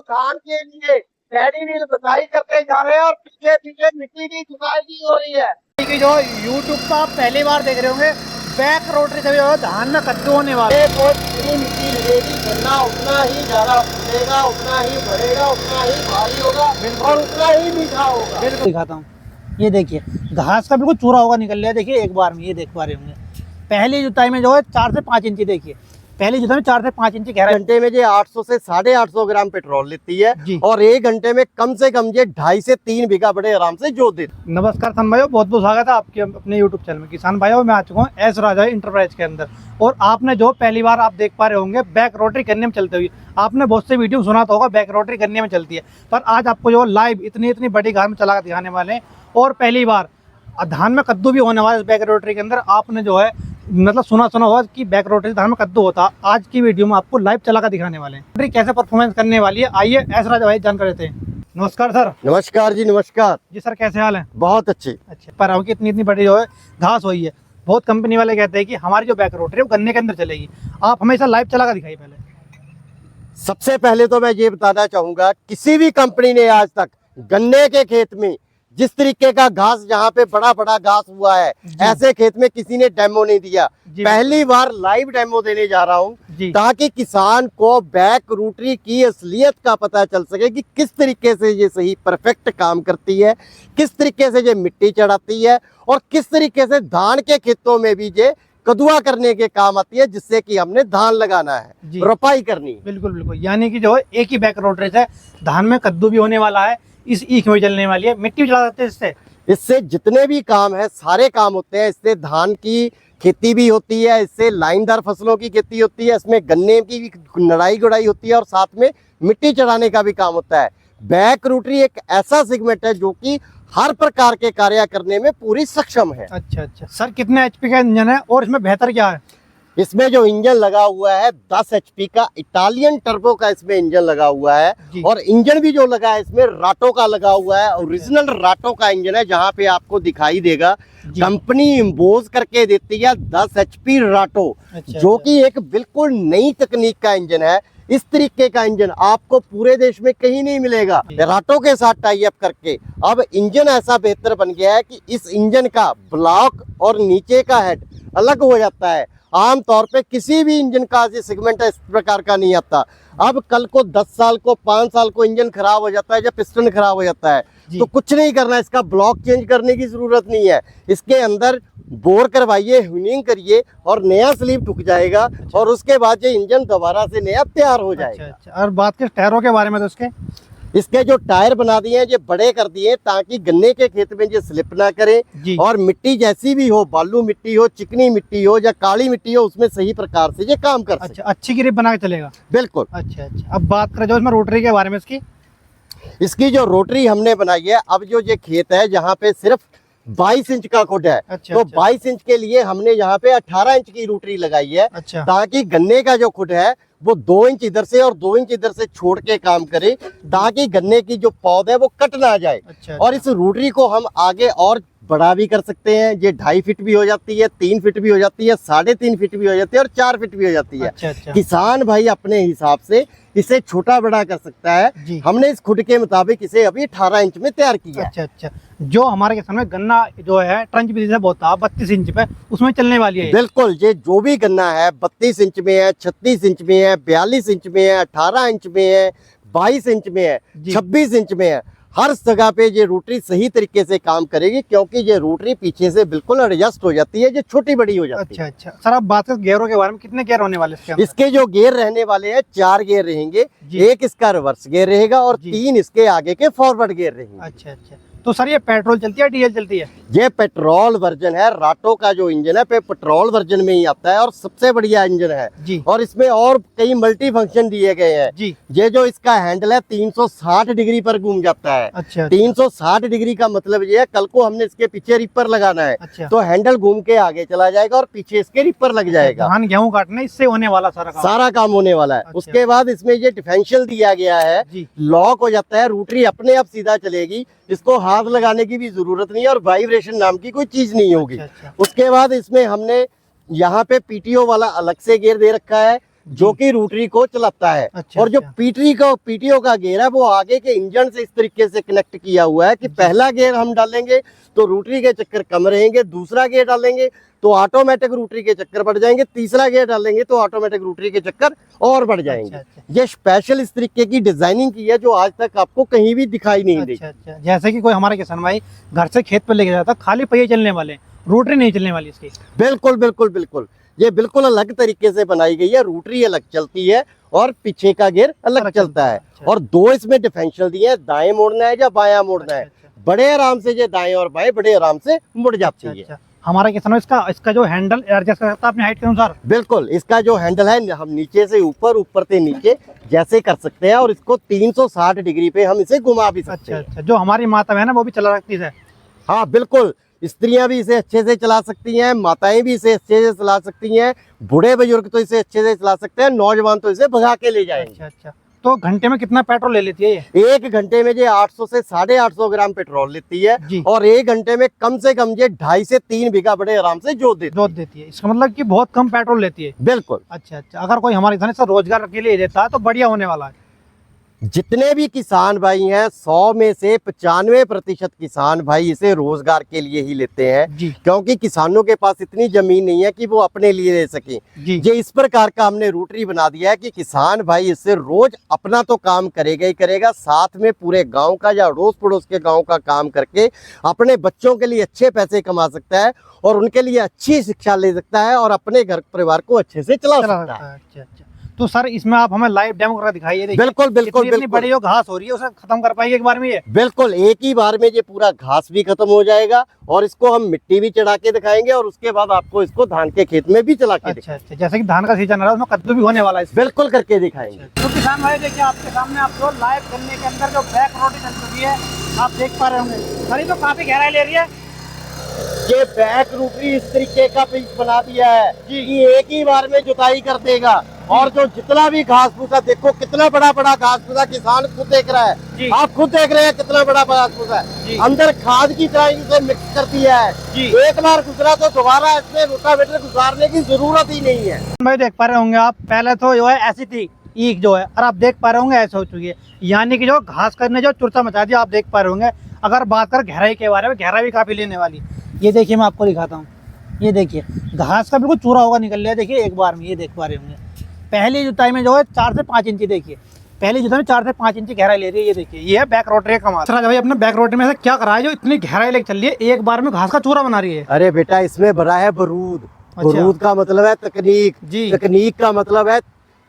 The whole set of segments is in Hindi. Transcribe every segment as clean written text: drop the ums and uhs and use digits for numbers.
धान के लिए पैडी व्हील बताई करते जा रहे हैं और पीछे पीछे मिट्टी की जुताई की हो रही है। कि जो यूट्यूब पर आप पहली बार देख रहे होंगे, बैक रोटरी से जो है धान में कद्दू होने वाला है। जितनी मिट्टी लगेगी गन्ना उतना ही ज्यादा फूलेगा, उतना ही बढ़ेगा, उतना ही भारी होगा और उतना ही मीठा होगा। बिल्कुल दिखाता हूँ, ये देखिए घास का बिल्कुल चूरा होगा निकल लिया। देखिए एक बार में ये देख पा रहे होंगे, पहली जुताई में जो है 4 से 5 इंची, देखिए पहली जुताई में 4 से 5 इंची गहरा। घंटे में ये 800 से 850 ग्राम पेट्रोल लेती है और 1 घंटे में कम से कम ये 2.5 से 3 बीघा बड़े आराम से जोत देती। नमस्कार किसान भाइयों, बहुत बहुत स्वागत है आपके अपने यूट्यूब चैनल में। किसान भाइयों, मैं आ चुका हूँ एस राजा इंटरप्राइज के अंदर और आपने जो पहली बार आप देख पा रहे होंगे बैक रोटरी करने में चलते हुए, आपने बहुत से वीडियो सुना तो होगा बैक रोटरी करने में चलती है, पर आज आपको जो लाइव इतनी बड़ी घास में चला कर दिखाने वाले हैं और पहली बार धान में कद्दू भी होने वाला है इस बैक रोटरी के अंदर। आपने जो है मतलब सुना होगा कि बैक रोटरी धान में कद्दू होता। आज की वीडियो में आपको लाइव चला कर दिखाने वाले हैं कैसे परफॉर्मेंस करने वाली है। आइए एस राजा भाई जानकारी देते हैं। नमस्कार सर। नमस्कार जी, नमस्कार जी सर, कैसे हाल है? बहुत अच्छे। अच्छा, पर आपकी इतनी बड़ी जो है घास हुई है, बहुत कंपनी वाले कहते हैं कि हमारी जो बैक रोटरी है वो गन्ने के अंदर चलेगी। आप हमेशा लाइव चला कर दिखाइए। पहले सबसे पहले तो मैं ये बताना चाहूंगा, किसी भी कंपनी ने आज तक गन्ने के खेत में जिस तरीके का घास जहाँ पे बड़ा बड़ा घास हुआ है, ऐसे खेत में किसी ने डेमो नहीं दिया। पहली बार लाइव डेमो देने जा रहा हूँ ताकि किसान को बैक रोटरी की असलियत का पता चल सके कि किस तरीके से ये सही परफेक्ट काम करती है, किस तरीके से ये मिट्टी चढ़ाती है और किस तरीके से धान के खेतों में भी ये कदुआ करने के काम आती है, जिससे कि हमने धान लगाना है, रोपाई करनी है। बिल्कुल बिल्कुल, यानी कि जो है एक ही बैक रोटरी से धान में कद्दू भी होने वाला है, इस ईख में चलने वाली है, मिट्टी भी चला सकते हैं। इससे जितने भी काम है सारे काम होते हैं। इससे धान की खेती भी होती है, इससे लाइनदार फसलों की खेती होती है, इसमें गन्ने की भी नड़ाई गुड़ाई होती है और साथ में मिट्टी चढ़ाने का भी काम होता है। बैक रोटरी एक ऐसा सेगमेंट है जो कि हर प्रकार के कार्य करने में पूरी सक्षम है। अच्छा सर, कितने एचपी का इंजन है और इसमें बेहतर क्या है? इसमें जो इंजन लगा हुआ है 10 एचपी का इटालियन टर्बो का इसमें इंजन लगा हुआ है और इंजन भी जो लगा है इसमें राटो का लगा हुआ है, ओरिजिनल राटो का इंजन है। जहां पे आपको दिखाई देगा कंपनी इम्पोज करके देती है 10 एचपी राटो, जो कि एक बिल्कुल नई तकनीक का इंजन है। इस तरीके का इंजन आपको पूरे देश में कहीं नहीं मिलेगा। राटो के साथ टाई अप करके अब इंजन ऐसा बेहतर बन गया है कि इस इंजन का ब्लॉक और नीचे का हेड अलग हो जाता है। आम तौर पे किसी भी इंजन का जो सेगमेंट है इस प्रकार का नहीं आता। अब कल को 10 साल को 5 साल को इंजन खराब हो जाता है या पिस्टन खराब हो जाता है तो कुछ नहीं करना, इसका ब्लॉक चेंज करने की जरूरत नहीं है। इसके अंदर बोर करवाइए, ट्यूनिंग करिए और नया स्लीव ठुक जाएगा और उसके बाद ये इंजन दोबारा से नया तैयार हो जाएगा। और बात करें टायरों के बारे में, तो इसके जो टायर बना दिए हैं ये बड़े कर दिए ताकि गन्ने के खेत में ये स्लिप ना करे और मिट्टी जैसी भी हो, बालू मिट्टी हो, चिकनी मिट्टी हो या काली मिट्टी हो, उसमें सही प्रकार से ये काम कर सके। अच्छी ग्रिप बना के चलेगा। बिल्कुल। अच्छा, अब बात करें जो इसमें रोटरी के बारे में, इसकी जो रोटरी हमने बनाई है, अब जो ये खेत है जहाँ पे सिर्फ 22 इंच का खुड है, तो 22 इंच के लिए हमने यहाँ पे 18 इंच की रोटरी लगाई है ताकि गन्ने का जो खुड है वो 2 इंच इधर से और 2 इंच इधर से छोड़ के काम करे ताकि गन्ने की जो पौध है वो कट ना जाए। और इस रोटरी को हम आगे और बड़ा भी कर सकते हैं। ये 2.5 फीट भी हो जाती है, 3 फीट भी हो जाती है, 3.5 फीट भी हो जाती है और 4 फीट भी हो जाती है। किसान भाई अपने हिसाब से इसे छोटा बड़ा कर सकता है। हमने इस खुड के मुताबिक इसे अभी 18 इंच में तैयार किया। अच्छा, जो हमारे किसान में गन्ना जो है ट्रंच विधि से बोता 32 इंच पे, उसमें चलने वाली है। बिल्कुल, ये जो भी गन्ना है 32 इंच में है, 36 इंच में है, 42 इंच में है, 18 इंच में है, 22 इंच में है, 26 इंच में है, हर जगह पे ये रोटरी सही तरीके से काम करेगी क्योंकि ये रोटरी पीछे से बिल्कुल एडजस्ट हो जाती है, ये छोटी बड़ी हो जाती है। अच्छा सर, आप बात करें गियरों के बारे में, कितने गियर होने वाले इसके जो गियर रहने वाले हैं 4 गियर रहेंगे। एक इसका रिवर्स गियर रहेगा और 3 इसके आगे के फॉरवर्ड गियर रहेंगे। अच्छा, तो सर ये पेट्रोल चलती है डीजल चलती है? ये पेट्रोल वर्जन है। राटो का जो इंजन है पेट्रोल वर्जन में ही आता है और सबसे बढ़िया इंजन है और इसमें और कई मल्टी फंक्शन दिए गए हैं। ये जो इसका हैंडल है 360 डिग्री पर घूम जाता है। 360 डिग्री का मतलब ये है कल को हमने इसके पीछे रिपर लगाना है तो हैंडल घूम के आगे चला जाएगा और पीछे इसके रिपर लग जाएगा। धान गेहूं काटने इससे होने वाला सारा काम होने वाला है। उसके बाद इसमें ये डिफरेंशियल दिया गया है, लॉक हो जाता है, रोटरी अपने आप सीधा चलेगी, इसको हाथ लगाने की भी जरूरत नहीं है और वाइब्रेशन नाम की कोई चीज नहीं होगी। उसके बाद इसमें हमने यहाँ पे पीटीओ वाला अलग से गियर दे रखा है जो कि रोटरी को चलाता है। अच्छा, और जो अच्छा। पीटीओ का गियर है वो आगे के इंजन से इस तरीके से कनेक्ट किया हुआ है कि पहला गियर हम डालेंगे तो रोटरी के चक्कर कम रहेंगे, दूसरा गियर डालेंगे तो ऑटोमेटिक रोटरी के चक्कर बढ़ जाएंगे, तीसरा गियर डालेंगे तो ऑटोमेटिक रोटरी के चक्कर और बढ़ जाएंगे। अच्छा। ये स्पेशल इस तरीके की डिजाइनिंग की है जो आज तक आपको कहीं भी दिखाई नहीं दी। अच्छा। जैसे कि कोई हमारे किसान भाई घर से खेत पे लेके जाता, खाली पहिए चलने वाले, रोटरी नहीं चलने वाली इसकी। बिल्कुल बिल्कुल बिल्कुल, ये बिल्कुल अलग तरीके से बनाई गई है। रोटरी अलग चलती है और पीछे का गियर अलग चलता है। अच्छा। और दो इसमें डिफरेंशियल दिए हैं, दाएं मोड़ना है या बायां मोड़ना है। बड़े आराम से ये दाएं और बाएं बड़े आराम से मुड़ जाती है। अच्छा। हमारा किसान इसका जो हैंडल एडजस्ट कर सकता है अपनी हाइट के अनुसार। बिल्कुल, इसका जो हैंडल है हम नीचे से ऊपर, ऊपर से नीचे जैसे कर सकते हैं और इसको 360 डिग्री पे हम इसे घुमा भी सकते हैं। अच्छा। जो हमारी माता है ना वो भी चला सकती है। हाँ बिल्कुल, स्त्रियां भी इसे अच्छे से चला सकती हैं, माताएं भी इसे अच्छे से चला सकती हैं, बूढ़े बुजुर्ग तो इसे अच्छे से चला सकते हैं, नौजवान तो इसे भगा के ले जाएंगे। अच्छा। तो घंटे में कितना पेट्रोल ले लेती है ये? एक घंटे में ये 800 से 850 ग्राम पेट्रोल लेती है जी। और एक घंटे में कम से कम ये 2.5 से 3 बीघा बड़े आराम से जोत देती है। इसका मतलब कि बहुत कम पेट्रोल लेती है। बिल्कुल। अच्छा। अगर कोई हमारे किसान इसका रोजगार के लिए देता है तो बढ़िया होने वाला है। जितने भी किसान भाई हैं 100 में से 95% किसान भाई इसे रोजगार के लिए ही लेते हैं जी। क्योंकि किसानों के पास इतनी जमीन नहीं है कि वो अपने लिए ले सकें। जी। ये इस प्रकार का हमने रोटरी बना दिया है कि किसान भाई इससे रोज अपना तो काम करेगा ही करेगा, साथ में पूरे गांव का या अड़ोस पड़ोस के गांव का काम करके अपने बच्चों के लिए अच्छे पैसे कमा सकता है और उनके लिए अच्छी शिक्षा ले सकता है और अपने घर परिवार को अच्छे से चला सकता है। अच्छा। तो सर इसमें आप हमें लाइव डेमो करके दिखाइए। बिल्कुल बिल्कुल इतनी बड़ी जो घास हो रही है उसे खत्म कर पाएंगे एक बार में ये? बिल्कुल, एक ही बार में ये पूरा घास भी खत्म हो जाएगा और इसको हम मिट्टी भी चढ़ा के दिखाएंगे और उसके बाद आपको इसको धान के खेत में भी चला के अच्छा। जैसे कि धान का सीजन आ रहा है उसमें कद्दू भी होने वाला है। बिल्कुल करके दिखाएंगे। तो किसान भाई देखिए आपके सामने आपको लाइव गन्ने के अंदर जो बैक रोटी चल चुकी है आप देख पा रहे होंगे। सर ये तो काफी गहराई ले रही है। ये बैक रोटरी इस तरीके का पीस बना दिया है कि एक ही बार में जुताई कर देगा और जो जितना भी घास फूसा, देखो कितना बड़ा बड़ा घास फूसा किसान खुद देख रहा है, आप खुद देख रहे हैं कितना बड़ा घास फूसा है। अंदर खाद की तरह इसे मिक्स कर दिया है। एक बार गुजरा तो दोबारा इसमें रोटावेटर गुजारने की जरूरत ही नहीं है। भाई देख पा रहे होंगे आप, पहले तो जो है ऐसी थी ईख जो है, और आप देख पा रहे होंगे ऐसे हो चुकी है, यानी कि जो घास करने जो चुरचा मचा दिया आप देख पा रहे होंगे। अगर बात कर गहराई के बारे में, गहराई भी काफी लेने वाली। ये देखिए मैं आपको दिखाता हूँ, ये देखिए घास का बिल्कुल चूरा होगा निकल लिया। देखिए एक बार में ये देख पा रहे होंगे पहली जुताई में जो है 4 से 5 इंची, देखिए पहली जुताई में 4 से 5 इंची गहराई ले रही है। ये देखिए ये है बैक रोटरी का कमाल। राजा भाई अपने बैक रोटरी में से क्या करा है जो इतनी गहराई लेके चल रही है, एक बार में घास का चूरा बना रही है? अरे बेटा इसमें भरा है बरूद। बरूद का मतलब है तकनीक, तकनीक का मतलब है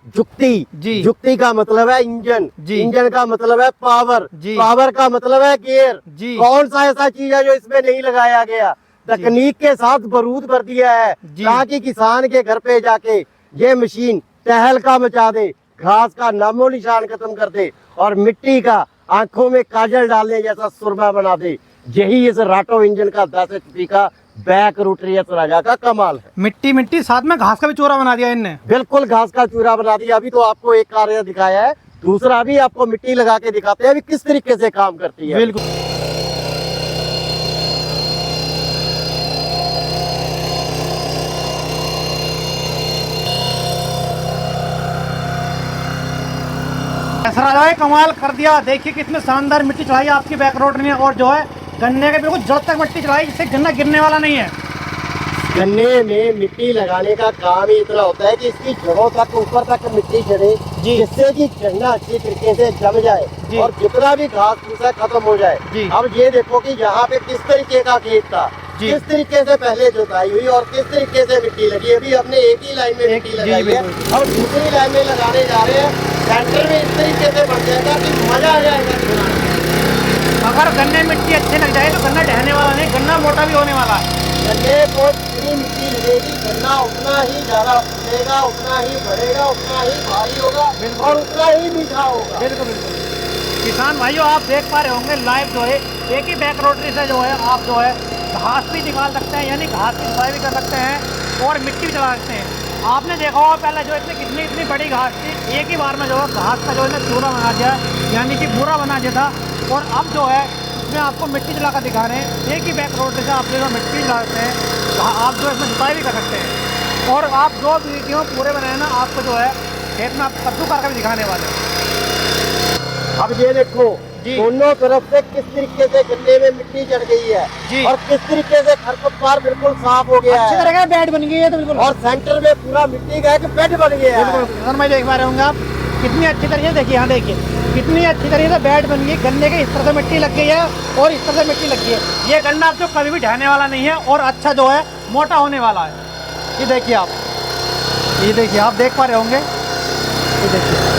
जुक्ति, जुक्ति का मतलब है इंजन, इंजन का मतलब है पावर, पावर का मतलब है गियर। कौन सा ऐसा चीज है जो इसमें नहीं लगाया गया? तकनीक के साथ बरूद भर दिया है ताकि किसान के घर पे जाके ये मशीन तहलका मचा दे, घास का नामो निशान खत्म कर दे और मिट्टी का आंखों में काजल डालने जैसा सुरमा बना दे। यही इस राटो इंजन का 10 HP का बैक रोटरी राजा का कमाल है। मिट्टी साथ में घास का भी चूरा बना दिया इनने। बिल्कुल घास का चूरा बना दिया। अभी तो आपको एक कार्य दिखाया है, दूसरा भी आपको मिट्टी लगा के दिखाते हैं अभी किस तरीके से काम करती है। बिल्कुल। ऐसा राजा है कमाल कर दिया। देखिए कितने शानदार मिट्टी चढ़ाई आपकी बैक रोटरी ने, और जो है गन्ने के बिल्कुल जड़ तक मिट्टी चढ़ाई जिससे गन्ना गिरने वाला नहीं है। गन्ने में मिट्टी लगाने का काम ही इतना होता है कि इसकी जड़ों तक ऊपर तक मिट्टी चढ़े जिससे कि गन्ना अच्छी तरीके से जम जाए और जितना भी घास फूसा खत्म हो जाए। अब ये देखो कि यहाँ पे किस तरीके का खेत था, किस तरीके से पहले जुताई हुई और किस तरीके से मिट्टी लगी। अभी हमने एक ही लाइन में मिट्टी लगाई है, अब दूसरी लाइन में लगाने जा रहे हैं। सेंटर में इस तरीके से बढ़ जाएगा कि मजा आ जाएगा। अगर गन्ने मिट्टी अच्छी लग जाए तो गन्ना ढहने वाला नहीं, गन्ना मोटा भी होने वाला है। गन्ने को जितनी मिट्टी लगेगी गन्ना उतना ही ज्यादा फूलेगा, उतना ही बढ़ेगा, उतना ही भारी होगा और उतना ही मीठा होगा। बिल्कुल। किसान भाइयों आप देख पा रहे होंगे लाइव जो है एक ही बैक रोटरी से जो है आप जो है घास भी निकाल सकते हैं, यानी घास की सफाई भी कर सकते हैं और मिट्टी भी चला सकते हैं। आपने देखा होगा पहले जो इतनी बड़ी घास थी, एक ही बार में जो है घास का जो है चूरा बना दिया, यानी कि बुरा बना दिया था। और अब जो है इसमें आपको मिट्टी चला कर दिखा रहे हैं, एक ही बैक रोटरी से आप जो मिट्टी चला सकते हैं, आप जो इसमें जुताई भी कर सकते हैं। और आप जो वीडियो पूरे बनाए ना, आपको जो है खेत में आप कद्दू करके भी दिखाने वाले हैं। अब ये देखो जी। दोनों तरफ से किस तरीके से गन्ने में मिट्टी चढ़ गई है जी। और किस तरीके से खरपतवार बिल्कुल साफ हो गया अच्छी है तरह का बेड बन गई है तो बिल्कुल। और सेंटर में पूरा मिट्टी का एक बेड बन गया है। बिल्कुल किसान भाई देख पा रहे होंगे आप, कितनी अच्छी तरीके से देखिए, यहाँ देखिए कितनी अच्छी तरीके से बेड बन गई। गन्ने के इस तरह से मिट्टी लग गई है और इस तरह से मिट्टी लग गई है। ये गन्ना आपको कभी भी ढहने वाला नहीं है और अच्छा जो है मोटा होने वाला है। ये देखिए आप, ये देखिए आप देख पा रहे होंगे, ये देखिए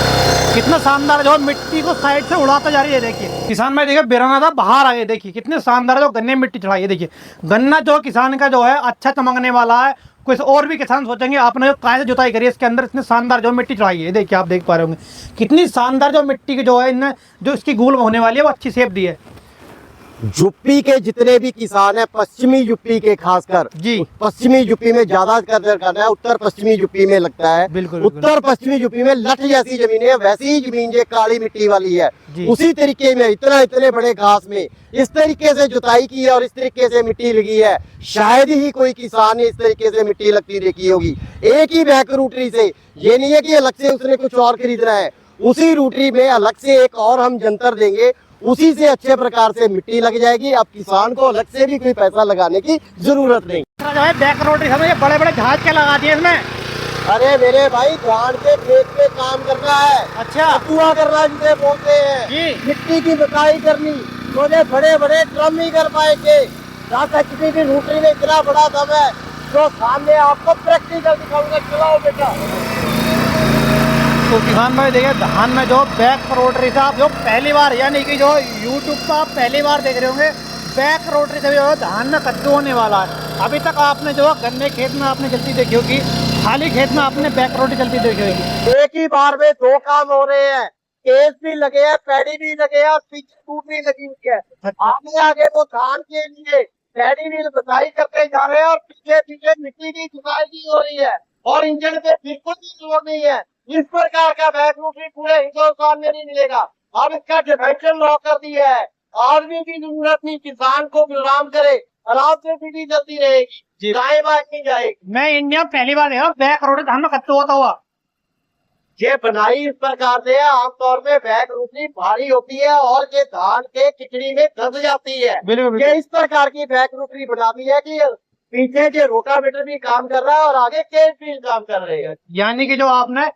कितना शानदार जो मिट्टी को साइड से उड़ाता जा रही है। देखिए किसान भाई देखिए बेराना था बाहर आ गए, देखिए कितने शानदार जो गन्ने में मिट्टी चढ़ाई है। देखिए गन्ना जो किसान का जो है अच्छा चमकने वाला है। कुछ और भी किसान सोचेंगे आपने जो काय से जुताई करी है इसके अंदर इतने शानदार जो मिट्टी चढ़ाई है। देखिए आप देख पा रहे होंगे कितनी शानदार जो मिट्टी की जो है इनने जो इसकी गूल होने वाली है वो अच्छी शेप दी है। यूपी के जितने भी किसान हैं, पश्चिमी यूपी के खासकर जी। पश्चिमी यूपी में ज्यादा कदर करना है, उत्तर पश्चिमी यूपी में लगता है। बिल्कुल, उत्तर पश्चिमी यूपी में लठ जैसी जमीन है, वैसी ही जमीन ये काली मिट्टी वाली है। जी। उसी तरीके में इतने बड़े घास में इस तरीके से जुताई की है और इस तरीके से मिट्टी लगी है। शायद ही कोई किसान ने इस तरीके से मिट्टी लगती देखी होगी। एक ही बैक रूटरी से, ये नहीं है कि अलग से उसने कुछ और खरीदना है, उसी रूटरी में अलग से एक और हम जंतर देंगे, उसी से अच्छे प्रकार से मिट्टी लग जाएगी। अब किसान को अलग से भी कोई पैसा लगाने की जरूरत नहीं। जो है बैक रोड बड़े बड़े जहाज के लगा दिए इसमें। अरे मेरे भाई धान के खेत में काम करना है, अच्छा कद्दुआ करना जिसे बोलते हैं, जी। मिट्टी की बताई करनी, तो बड़े बड़े ड्रम ही कर पाएंगे। 10 HP की रूटरी में इतना बड़ा दम है जो सामने आपको प्रैक्टिकल दिखाऊंगा। चलाओ बेटा। तो किसान भाई देखिए धान में जो बैक रोटरी से आप जो पहली बार यानी कि जो यूट्यूब पर आप पहली बार देख रहे होंगे, बैक रोटरी से जो है धान में कद्दू होने वाला है। अभी तक आपने जो गन्ने खेत में आपने चलती देखी होगी, खाली खेत में आपने बैक रोटरी चलती देखी होगी। एक ही बार में 2 काम हो रहे हैं, केस भी लगे हैं, पैडी भी लगे हैं और पीछे टूट भी लगी हुई है। आगे आगे वो धान के लिए पैडी भी बताई करते जा रहे हैं और पीछे पीछे मिट्टी की जुताई भी हो रही है और इंजन पे बिल्कुल भी जोर नहीं है। इस प्रकार का बैक रूटरी पूरे हिंदुस्तान में नहीं मिलेगा। अब इसका डिमेंशन लॉक कर दिया है, आदमी की जरूरत नहीं, किसान को गुलाम करे, आराम से बिजली चलती रहेगी, दाएं बाएं नहीं जाएगी। मैं इंडिया में पहली बार देखा बैक रोटरी धान में कद्दू होता हुआ। ये बनाई इस प्रकार से है, आमतौर में बैक रूटरी भारी होती है और ये धान के खिचड़ी में दब जाती है। ये इस प्रकार की बैक रूटरी बनाती है कि पीछे के रोटावेटर भी काम कर रहा है और आगे केस भी काम कर रहे हैं। यानी कि जो आपने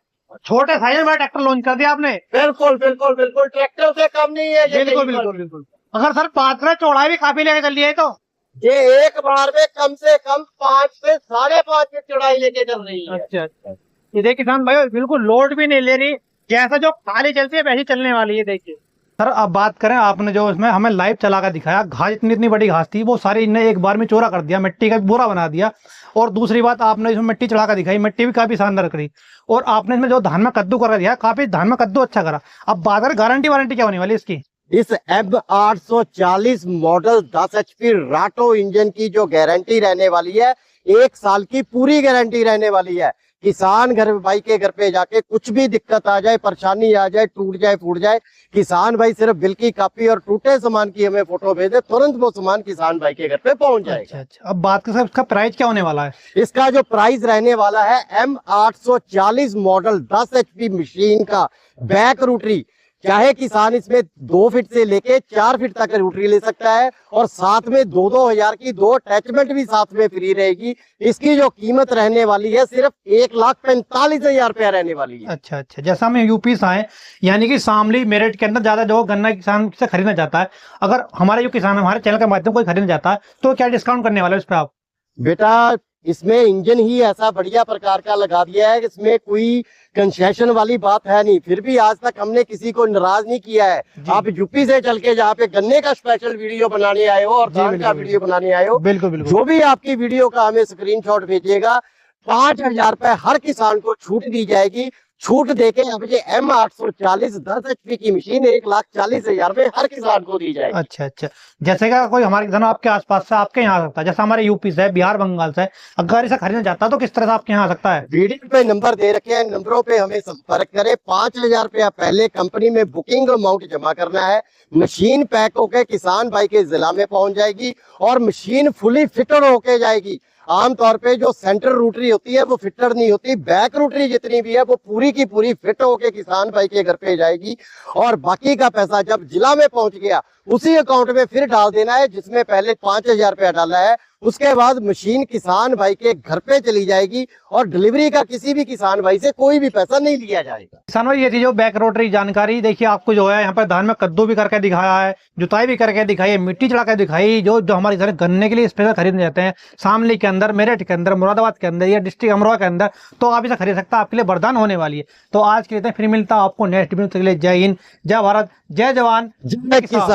छोटे साइज में ट्रैक्टर लॉन्च कर दिया आपने। बिल्कुल बिल्कुल बिल्कुल, ट्रैक्टर से कम नहीं है ये। बिल्कुल बिल्कुल बिल्कुल। अगर सर पात्र चौड़ाई भी काफी लेके चल रही है तो ये एक बार में कम से कम 5 से 5.5 फीट चौड़ाई लेके चल रही है। अच्छा अच्छा। ये देखिए किसान भाई बिल्कुल लोड भी नहीं ले रही, जैसा जो खाली चलती है वैसी चलने वाली है। देखिए सर अब बात करें, आपने जो इसमें हमें लाइव चला कर दिखाया, घास इतनी बड़ी घास थी वो सारी इनने एक बार में चौड़ा कर दिया, मिट्टी का बोरा बना दिया। और दूसरी बात आपने इसमें मिट्टी चढ़ा कर दिखाई, मिट्टी भी काफी शानदार करी। और आपने इसमें जो धान में कद्दू कर दिया, काफी धान में कद्दू अच्छा करा। अब बात करें गारंटी वारंटी क्या होने वाली इसकी? इस M840 मॉडल 10 HP राटो इंजन की जो गारंटी रहने वाली है, 1 साल की पूरी गारंटी रहने वाली है। किसान घर भाई के घर पे जाके कुछ भी दिक्कत आ जाए, परेशानी आ जाए, टूट जाए फूट जाए, किसान भाई सिर्फ बिल की कॉपी और टूटे सामान की हमें फोटो भेजे, तुरंत वो सामान किसान भाई के घर पे पहुंच जाएगा। अच्छा अच्छा। अब बात करें इसका प्राइस क्या होने वाला है? इसका जो प्राइस रहने वाला है M840 मॉडल 10 HP मशीन का बैक रूटरी, चाहे किसान इसमें 2 फीट से लेके 4 फीट तक रूटरी ले सकता है और साथ में 2-2 हजार की 2 अटैचमेंट भी साथ में फ्री रहेगी। इसकी जो कीमत रहने वाली है सिर्फ 1,45,000 रुपया रहने वाली है। अच्छा अच्छा। जैसा हम यूपी से आए, यानी कि शामली मेरठ के अंदर ज्यादा जो गन्ना किसान से खरीदना चाहता है, अगर हमारे जो किसान हमारे चैनल के माध्यम कोई खरीदना चाहता है तो क्या डिस्काउंट करने वाले इस पर आप? बेटा इसमें इंजन ही ऐसा बढ़िया प्रकार का लगा दिया है, इसमें कोई कंसेशन वाली बात है नहीं। फिर भी आज तक हमने किसी को नाराज नहीं किया है। आप यूपी से चल के जहाँ पे गन्ने का स्पेशल वीडियो बनाने आए हो और धान का वीडियो बनाने आए हो, बिल्कुल बिल्कुल, जो भी आपकी वीडियो का हमें स्क्रीनशॉट भेजिएगा, 5,000 रुपए हर किसान को छूट दी जाएगी। छूट देके अब ये M840 10 HP की मशीन 1,40,000 में हर किसान को दी जाएगी। अच्छा अच्छा, जैसे कि कोई हमारे किसान आपके आसपास से आपके यहाँ आ सकता है, जैसे हमारे यूपी से, बिहार, बंगाल से, अगर इसे खरीदना चाहता है तो किस तरह से आपके यहाँ आ सकता है? वीडियो पे नंबर दे रखे हैं, नंबरों पे हमें संपर्क करें। 5,000 रुपया पहले कंपनी में बुकिंग अमाउंट जमा करना है। मशीन पैक होके किसान भाई के जिला में पहुंच जाएगी और मशीन फुली फिटेड होके जाएगी। आमतौर पे जो सेंटर रोटरी होती है वो फिटर नहीं होती, बैक रोटरी जितनी भी है वो पूरी की पूरी फिट होके किसान भाई के घर पे जाएगी। और बाकी का पैसा जब जिला में पहुंच गया उसी अकाउंट में फिर डाल देना है, जिसमें पहले 5,000 रुपया डाला है। उसके बाद मशीन किसान भाई के घर पे चली जाएगी और डिलीवरी का किसी भी किसान भाई से कोई भी पैसा नहीं लिया जाएगा। किसान भाई, ये थी जो बैक रोटरी जानकारी। देखिए आपको जो है यहाँ पर धान में कद्दू भी करके दिखाया है, जुताई भी करके दिखाई है, मिट्टी चढ़ा के दिखाई, जो हमारे इधर गन्ने के लिए स्पेशल खरीदने जाते हैं शामली के अंदर, मेरठ के अंदर, मुरादाबाद के अंदर या डिस्ट्रिक्ट अमरोहा के अंदर, तो आप इसे खरीद सकते हैं, आपके लिए वरदान होने वाली है। तो आज के लिए फिर मिलता है आपको नेक्स्ट वीडियो। जय हिंद, जय भारत, जय जवान, जय किसान।